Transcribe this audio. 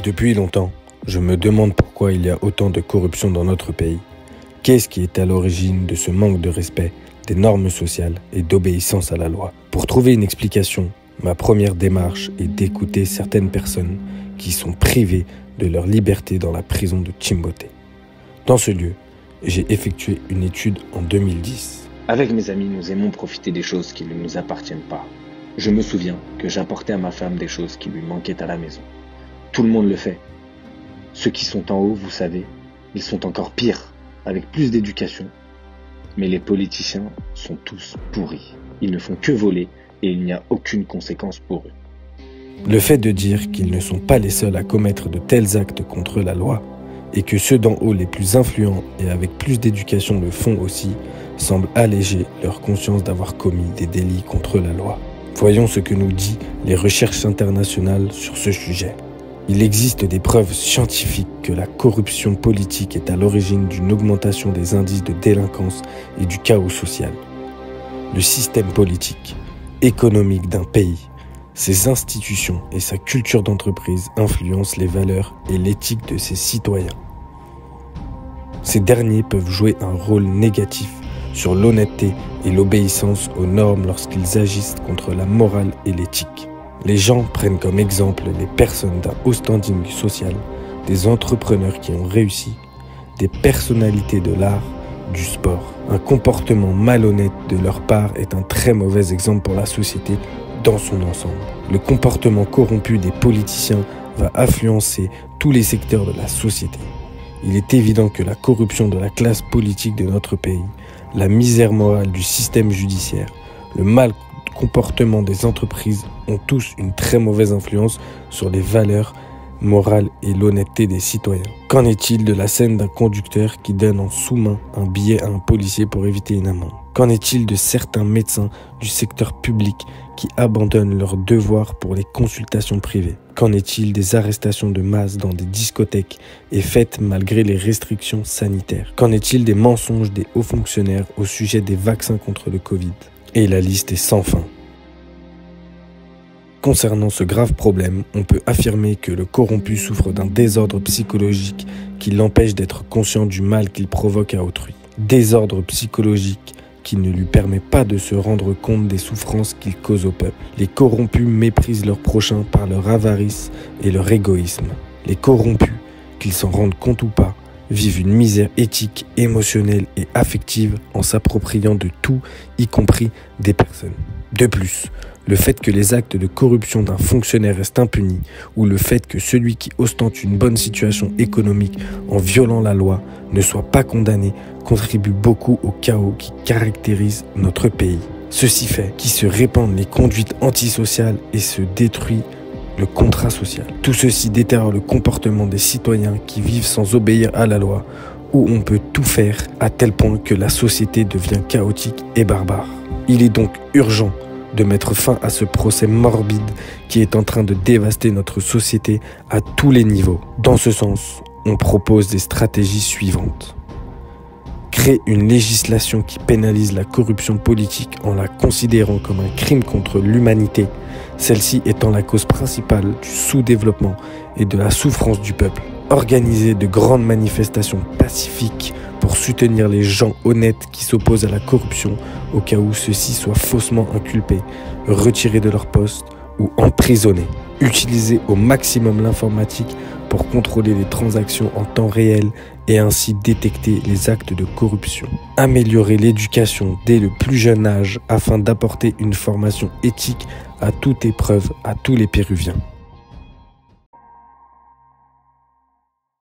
Depuis longtemps, je me demande pourquoi il y a autant de corruption dans notre pays. Qu'est-ce qui est à l'origine de ce manque de respect des normes sociales et d'obéissance à la loi? Pour trouver une explication, ma première démarche est d'écouter certaines personnes qui sont privées de leur liberté dans la prison de Chimbote. Dans ce lieu, j'ai effectué une étude en 2010. Avec mes amis, nous aimons profiter des choses qui ne nous appartiennent pas. Je me souviens que j'apportais à ma femme des choses qui lui manquaient à la maison. Tout le monde le fait. Ceux qui sont en haut, vous savez, ils sont encore pires, avec plus d'éducation. Mais les politiciens sont tous pourris. Ils ne font que voler et il n'y a aucune conséquence pour eux. Le fait de dire qu'ils ne sont pas les seuls à commettre de tels actes contre la loi, et que ceux d'en haut les plus influents et avec plus d'éducation le font aussi, semble alléger leur conscience d'avoir commis des délits contre la loi. Voyons ce que nous disent les recherches internationales sur ce sujet. Il existe des preuves scientifiques que la corruption politique est à l'origine d'une augmentation des indices de délinquance et du chaos social. Le système politique, économique d'un pays, ses institutions et sa culture d'entreprise influencent les valeurs et l'éthique de ses citoyens. Ces derniers peuvent jouer un rôle négatif sur l'honnêteté et l'obéissance aux normes lorsqu'ils agissent contre la morale et l'éthique. Les gens prennent comme exemple les personnes d'un haut standing social, des entrepreneurs qui ont réussi, des personnalités de l'art, du sport. Un comportement malhonnête de leur part est un très mauvais exemple pour la société dans son ensemble. Le comportement corrompu des politiciens va influencer tous les secteurs de la société. Il est évident que la corruption de la classe politique de notre pays, la misère morale du système judiciaire, le mal comportement des entreprises ont tous une très mauvaise influence sur les valeurs morales et l'honnêteté des citoyens. Qu'en est-il de la scène d'un conducteur qui donne en sous-main un billet à un policier pour éviter une amende? Qu'en est-il de certains médecins du secteur public qui abandonnent leurs devoirs pour les consultations privées? Qu'en est-il des arrestations de masse dans des discothèques et faites malgré les restrictions sanitaires? Qu'en est-il des mensonges des hauts fonctionnaires au sujet des vaccins contre le Covid? Et la liste est sans fin. Concernant ce grave problème, on peut affirmer que le corrompu souffre d'un désordre psychologique qui l'empêche d'être conscient du mal qu'il provoque à autrui. Désordre psychologique qui ne lui permet pas de se rendre compte des souffrances qu'il cause au peuple. Les corrompus méprisent leur prochain par leur avarice et leur égoïsme. Les corrompus, qu'ils s'en rendent compte ou pas, vivent une misère éthique, émotionnelle et affective en s'appropriant de tout, y compris des personnes. De plus, le fait que les actes de corruption d'un fonctionnaire restent impunis ou le fait que celui qui ostente une bonne situation économique en violant la loi ne soit pas condamné contribue beaucoup au chaos qui caractérise notre pays. Ceci fait qu'il se répandent les conduites antisociales et se détruit le contrat social. Tout ceci détériore le comportement des citoyens qui vivent sans obéir à la loi, où on peut tout faire à tel point que la société devient chaotique et barbare. Il est donc urgent de mettre fin à ce procès morbide qui est en train de dévaster notre société à tous les niveaux. Dans ce sens, on propose des stratégies suivantes. Créer une législation qui pénalise la corruption politique en la considérant comme un crime contre l'humanité, celle-ci étant la cause principale du sous-développement et de la souffrance du peuple. Organiser de grandes manifestations pacifiques pour soutenir les gens honnêtes qui s'opposent à la corruption au cas où ceux-ci soient faussement inculpés, retirés de leur poste ou emprisonnés. Utiliser au maximum l'informatique pour contrôler les transactions en temps réel et ainsi détecter les actes de corruption. Améliorer l'éducation dès le plus jeune âge afin d'apporter une formation éthique à toute épreuve à tous les Péruviens.